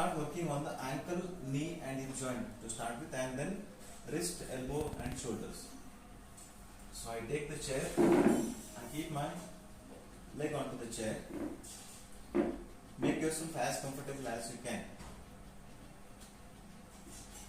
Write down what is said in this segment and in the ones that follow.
Start working on the ankle, knee and hip joint to start with, and then wrist, elbow and shoulders. So I take the chair and keep my leg onto the chair. Make yourself as comfortable as you can.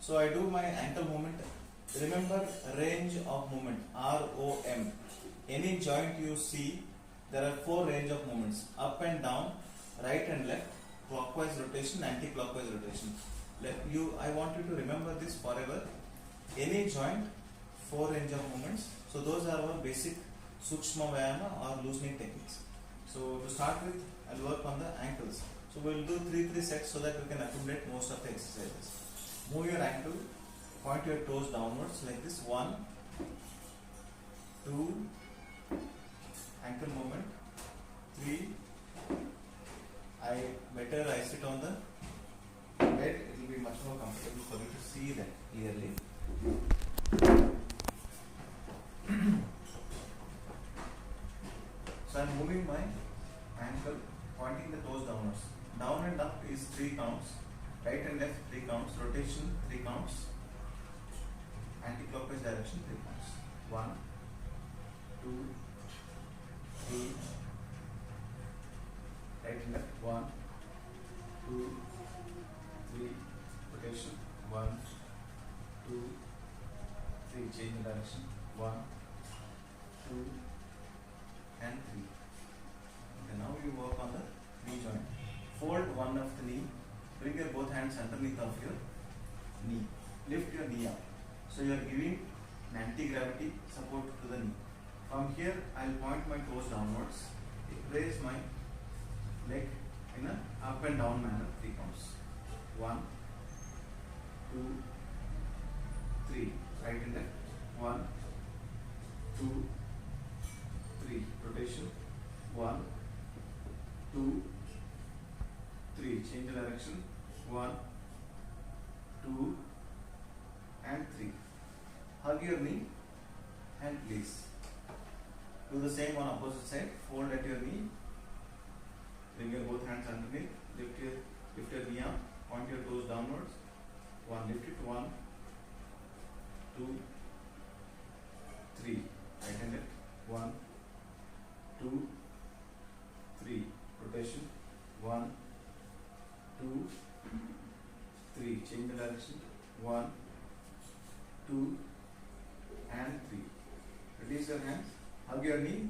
So I do my ankle movement. Remember range of movement, ROM. Any joint you see, there are 4 range of movements: up and down, right and left, clockwise rotation, anti-clockwise rotation. I want you to remember this forever. Any joint, 4 range of movements. So those are our basic Sukshma Vyayama or loosening techniques. So to start with, I'll work on the ankles. So we'll do 3 sets so that we can accumulate most of the exercises. Move your ankle, point your toes downwards like this. 1, 2, ankle movement. 3. I sit on the bed. It will be much more comfortable for you to see that clearly. So I am moving my ankle, pointing the toes downwards. Down and up is 3 counts. Right and left 3 counts. Rotation 3 counts. Anti-clockwise direction 3 counts. 1, 2, 3. Right and left. 1, 2, 3. Rotation 1, 2, 3. Change the direction. 1, 2, and 3. Okay, now you work on the knee joint. Fold one of the knee. Bring your both hands underneath of your knee. Lift your knee up. So you are giving an anti-gravity support to the knee. From here, I will point my toes downwards. Raise my leg in an up and down manner. 3 counts. 1, 2, 3. Right and left. 1, 2, 3. Rotation. 1, 2, 3. Change the direction. 1, 2, and 3. Hug your knee and release. Do the same on opposite side. Fold at your knee. Bring your both hands underneath. Lift your knee up. Point your toes downwards. 1. Lift it. 1, 2, 3. Right and left. 1, 2, 3. Rotation. 1, 2, 3. Change the direction. 1, 2, and 3. Release your hands. Hug your knee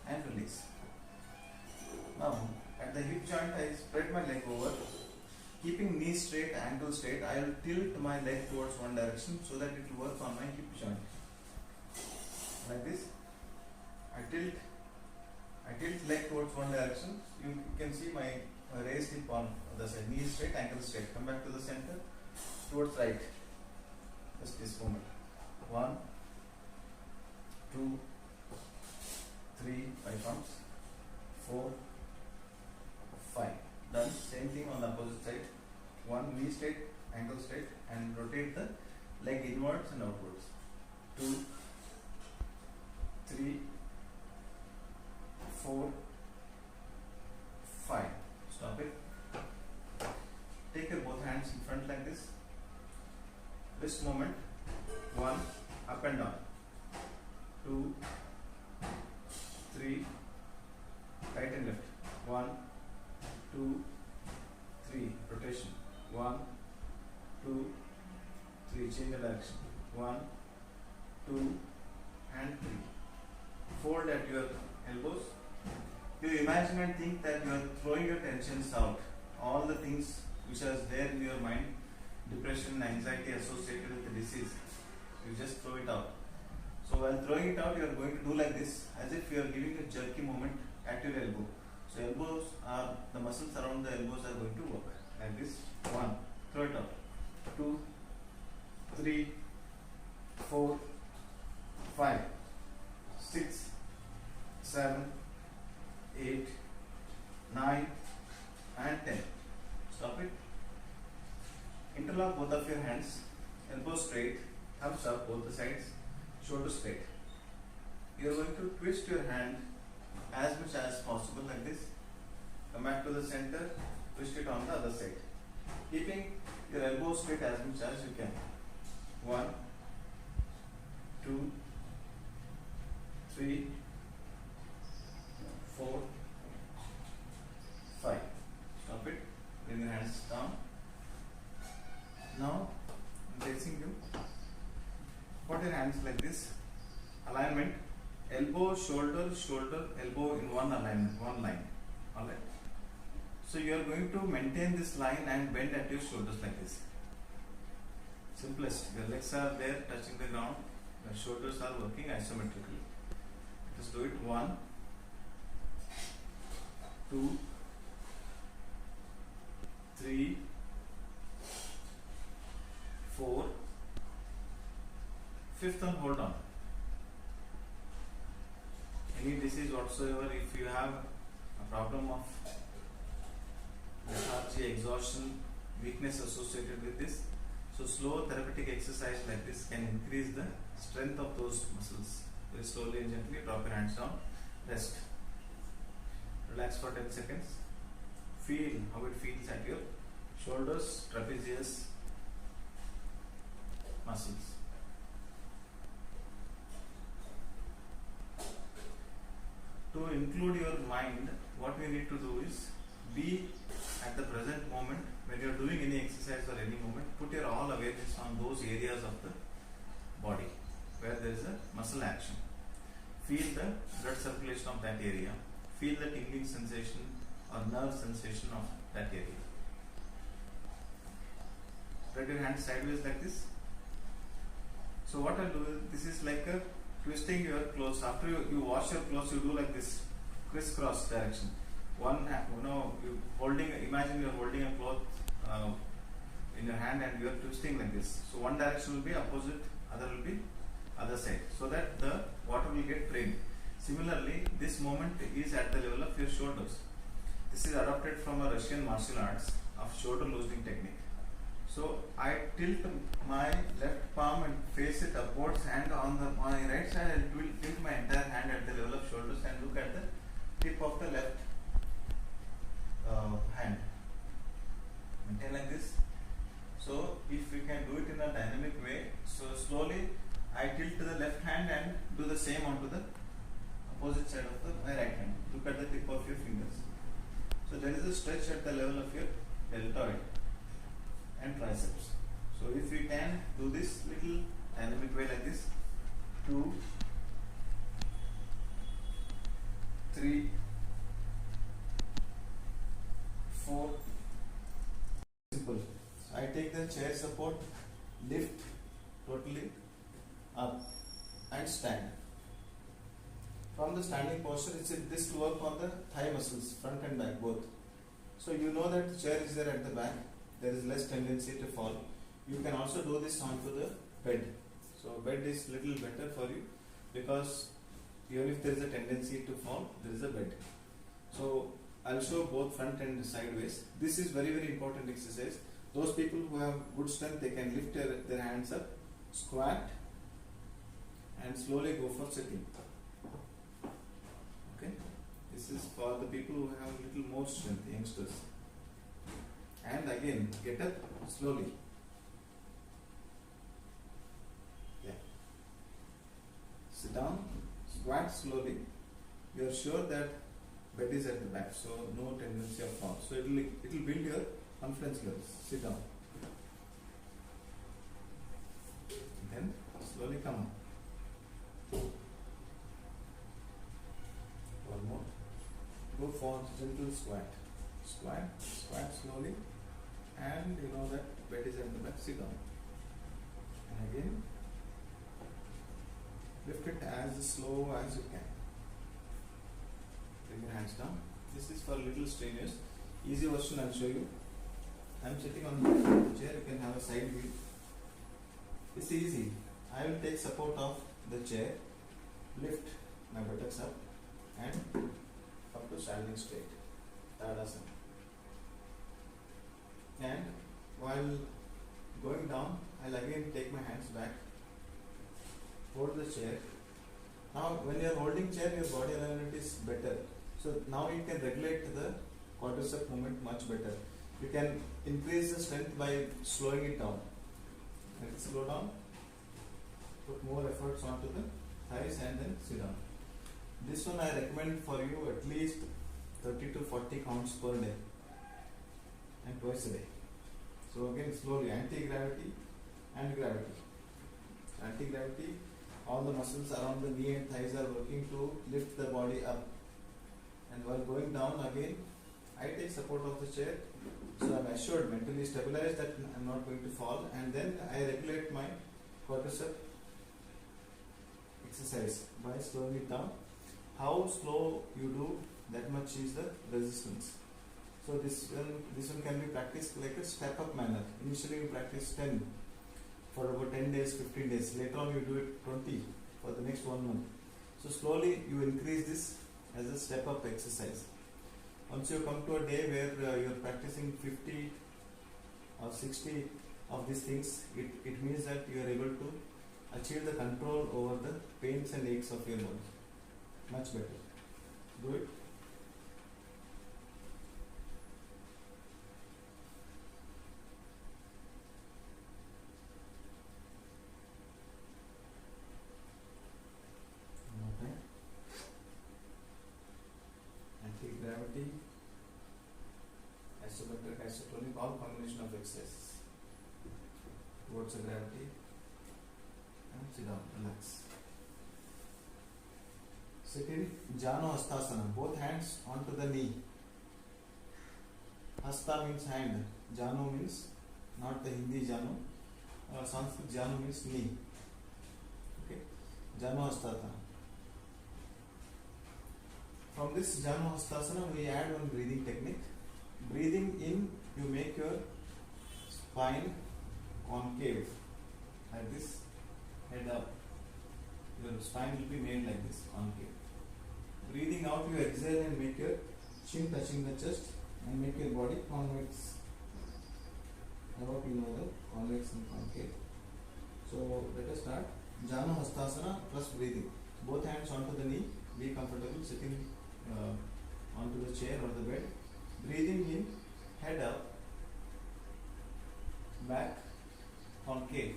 and release. Now at the hip joint, I spread my leg over. Keeping knee straight, ankle straight, I will tilt my leg towards one direction so that it will work on my hip joint. Like this. I tilt leg towards one direction. You can see my raised hip on the side. Knee straight, ankle straight. Come back to the center. Towards right. Just this moment. 1, 2, 3, 5 counts. 4, 5. Done. Same thing on the opposite side. 1, knee straight, ankle straight, and rotate the leg inwards and outwards. 2, 3, 4, 5. Stop it. Take your both hands in front like this. Wrist movement. 1, up and down. 2, 3, right and left. 1, 2, 3. Rotation. 1, 2, 3. Change the direction. 1, 2, and 3. Fold at your elbows. You imagine and think that you are throwing your tensions out. All the things which are there in your mind, depression, anxiety associated with the disease, you just throw it out. So while throwing it out, you are going to do like this, as if you are giving a jerky movement at your elbow. So elbows are, the muscles around the elbows are going to work like this. 1, throw it out. 2, 3, 4, 5, 6, 7, 8, 9, and 10. Stop it. Interlock both of your hands. Elbows straight. Thumbs up both the sides. Shoulders straight. You are going to twist your hand as much as possible like this. Come back to the center. Twist it on the other side. keeping your elbows straight as much as you can. 1, 2, 3, 4, 5. Stop it. Bring your hands down. Now I'm facing you. Put your hands like this. Alignment. Elbow, shoulder, shoulder, elbow in one alignment, one line. Alright. So you are going to maintain this line and bend at your shoulders like this. Simplest. Your legs are there touching the ground. Your shoulders are working isometrically. Just do it. 1, 2, 3, 4. Fifth one, hold on. Any disease whatsoever, if you have a problem of lethargy, exhaustion, weakness associated with this, so slow therapeutic exercise like this can increase the strength of those muscles. Very slowly and gently drop your hands down, rest, relax for 10 seconds, feel how it feels at your shoulders, trapezius, muscles. To include your mind, what we need to do is be at the present moment. When you are doing any exercise or any movement, put your all awareness on those areas of the body where there is a muscle action. Feel the blood circulation of that area. Feel the tingling sensation or nerve sensation of that area. Spread your hands sideways like this. So what I'll do is, this is like a twisting your clothes. After you wash your clothes, you do like this crisscross direction. One hand, you holding. Imagine you are holding a cloth in your hand and you are twisting like this. So one direction will be opposite, other will be other side, so that the water will get drained. Similarly, this movement is at the level of your shoulders. This is adopted from a Russian martial arts of shoulder loosening technique. So I tilt my left palm and face it upwards, and on my right side I will tilt my entire hand at the level of shoulders and look at the tip of the left hand. Maintain like this. So if we can do it in a dynamic way, so slowly I tilt the left hand and do the same onto the opposite side of my right hand. Look at the tip of your fingers. So there is a stretch at the level of your deltoid and triceps. So if we can do this little dynamic way like this, 2, 3, 4. Simple. So I take the chair support, lift totally up and stand. From the standing posture, this will work on the thigh muscles, front and back both. So you know that the chair is there at the back. There is less tendency to fall. You can also do this onto the bed. So bed is little better for you, because even if there is a tendency to fall, there is a bed. So I'll show both front and sideways. This is very, very important exercise. Those people who have good strength, they can lift their hands up, squat, and slowly go for sitting. Okay, this is for the people who have a little more strength, youngsters. And again, get up slowly. Yeah. Sit down, squat slowly. You are sure that bed is at the back, so no tendency of fall. So it will build your confidence levels. Sit down. Then slowly come up. One more. Go for gentle squat. Squat slowly, and you know that bed is at the back. Sit down. And again, lift it as slow as you can. Bring your hands down. This is for little strenuous. Easy version I'll show you. I'm sitting on the chair. You can have a side view. It's easy. I will take support of the chair, lift my buttocks up, and come to standing straight. Tadasana. And while going down, I'll again take my hands back, hold the chair. Now when you are holding chair, your body alignment is better. So now you can regulate the quadricep movement much better. You can increase the strength by slowing it down. Let it slow down. Put more efforts onto the thighs and then sit down. This one I recommend for you at least 30 to 40 counts per day and twice a day. So again slowly, anti-gravity and gravity. Anti-gravity, all the muscles around the knee and thighs are working to lift the body up. And while going down again, I take support of the chair, so I am assured, mentally stabilized that I am not going to fall, and then I regulate my quadricep exercise by slowing it down. How slow you do, that much is the resistance. So this one can be practiced like a step up manner. Initially you practice 10 for about 10 days, 15 days. Later on you do it 20 for the next 1 month. So slowly you increase this as a step up exercise. Once you come to a day where you are practicing 50 or 60 of these things, it means that you are able to achieve the control over the pains and aches of your body. Much better. Do it. Okay. Anti-gravity, isometric, isotonic, all combination of exercises towards the gravity, and sit down, relax. Sit in Jano Hastasana, both hands onto the knee. Hasta means hand, Jano means not the Hindi Jano, Sanskrit Jano means knee. Okay, Jano Hastasana. From this Jano Hastasana, we add one breathing technique. Breathing in, you make your spine concave, like this, head up. Your spine will be made like this, concave. Breathing out, you exhale and make your chin touching the chest and make your body convex. I hope you know the convex and concave. So let us start. Jano Hastasana plus breathing. Both hands onto the knee. Be comfortable sitting onto the chair or the bed. Breathing in, head up, back, concave.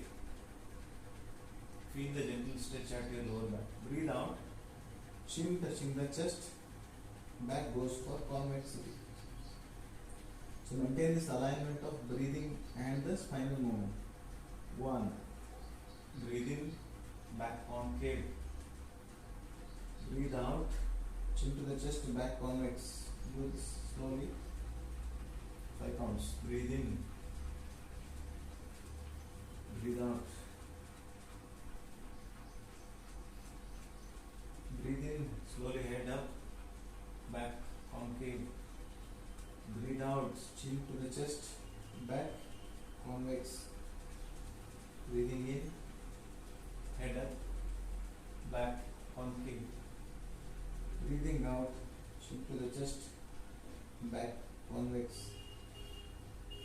Feel the gentle stretch at your lower back. Breathe out, chin touching the chest, back goes for convexity. So maintain this alignment of breathing and the spinal movement. 1. Breathe in, back concave. Breathe out, chin to the chest, back convex. Do this slowly. 5 counts. Breathe in, breathe out. Breathe in, slowly head up, back concave. Breathe out, chin to the chest, back convex. Breathing in, head up, back concave. Breathing out, chin to the chest, back convex.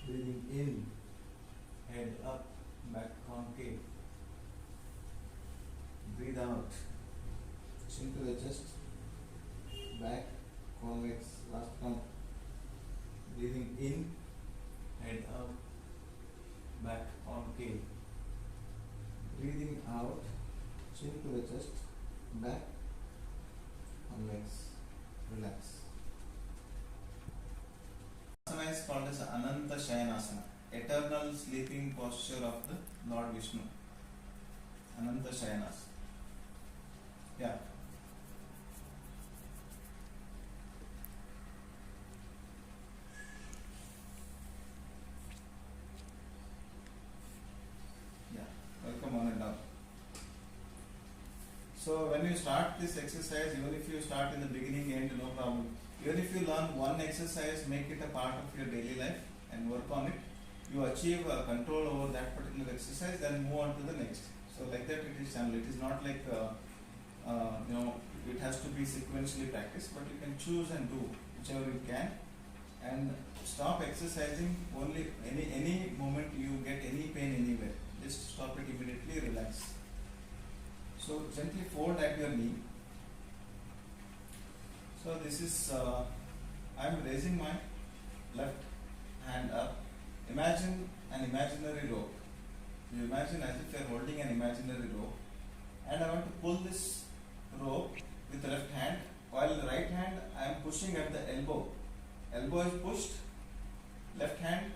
Breathing in, head up, back concave. Breathe out, chin to the chest, back convex. Last count. Breathing in, head up, back concave. Breathing out, chin to the chest, back convex. Relax. Asana is called as Ananta Shayanasana, eternal sleeping posture of the Lord Vishnu. Ananta Shayanasana. Yeah. Welcome on and down. So when you start this exercise, even if you start in the beginning end, no problem. Even if you learn one exercise, make it a part of your daily life and work on it. You achieve control over that particular exercise, then move on to the next. So like that it is channel. It is not like it has to be sequentially practiced, but you can choose and do whichever you can, and stop exercising only any moment you get any pain anywhere. Just stop it immediately, relax. So gently fold at your knee. So this is, I am raising my left hand up. Imagine an imaginary rope. You imagine as if you are holding an imaginary rope, and I want to pull this rope with the left hand, while the right hand I am pushing at the elbow. Elbow is pushed, left hand,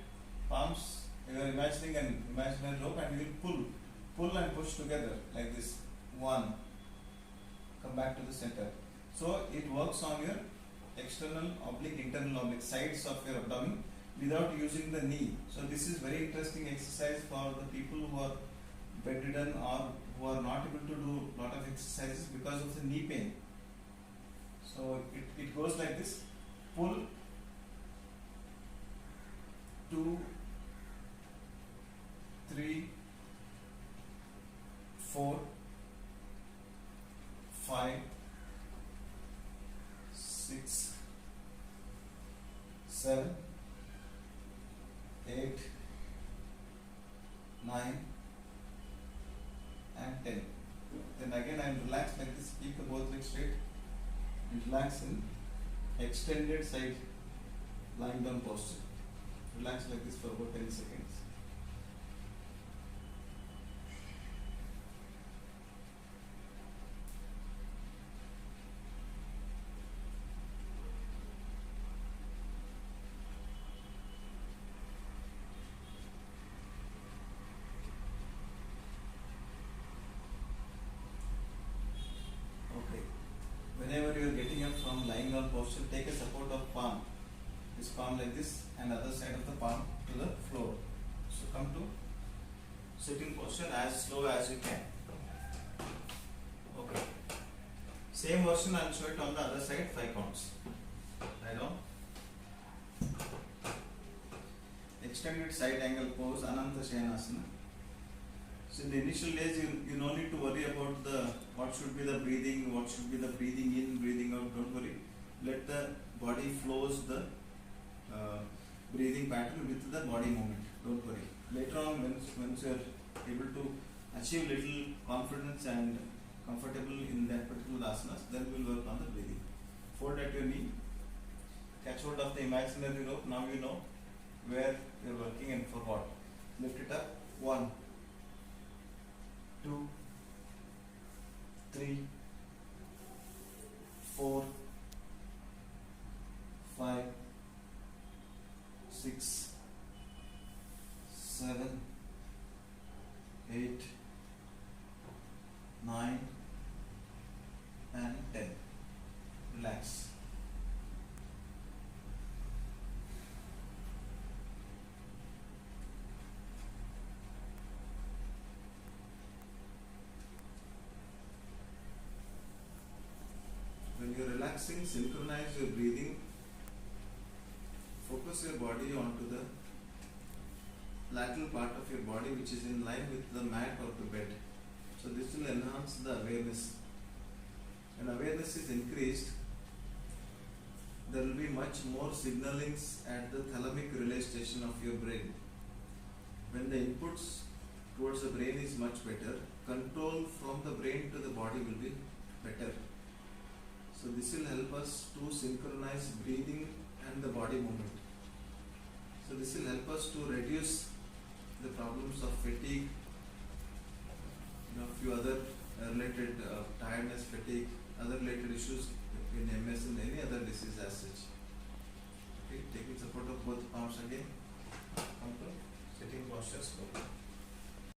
palms, you are imagining an imaginary rope, and you will pull and push together like this. One, come back to the center. So it works on your external oblique, internal oblique, sides of your abdomen without using the knee. So this is very interesting exercise for the people who are bedridden or who are not able to do lot of exercises because of the knee pain. So it goes like this: pull, 2, 3, 4, 5, 6, 7, 8, 9 and 10. Then again I will relax like this, keep the both legs straight and relax in extended side lying down posture. Relax like this for about 10 seconds. Whenever you are getting up from lying down posture, take a support of palm. This palm like this, and other side of the palm to the floor. So come to sitting posture as slow as you can. Okay. Same version I will show it on the other side, 5 counts. Lie down. Extended side angle pose, Ananta Shayanasana. So in the initial days, you no need to worry about what should be the breathing, what should be the breathing in, breathing out. Don't worry. Let the body flows the breathing pattern with the body movement. Don't worry. Later on, once you are able to achieve little confidence and comfortable in that particular asanas, then we will work on the breathing. Fold at your knee. Catch hold of the imaginary rope. Now you know where you are working and for what. Lift it up. 1, 2, 3, 4, 5, 6, 7, 8, 9 and 10. Relax. When you are relaxing, synchronize your breathing. Focus your body onto the lateral part of your body, which is in line with the mat or the bed. So this will enhance the awareness. When awareness is increased, there will be much more signalings at the thalamic relay station of your brain. When the inputs towards the brain is much better, control from the brain to the body will be better. So this will help us to synchronize breathing and the body movement. So this will help us to reduce the problems of fatigue, few other related tiredness, fatigue, other related issues in MS and any other disease as such. Okay, taking support of both palms again. Come to sitting posture slowly.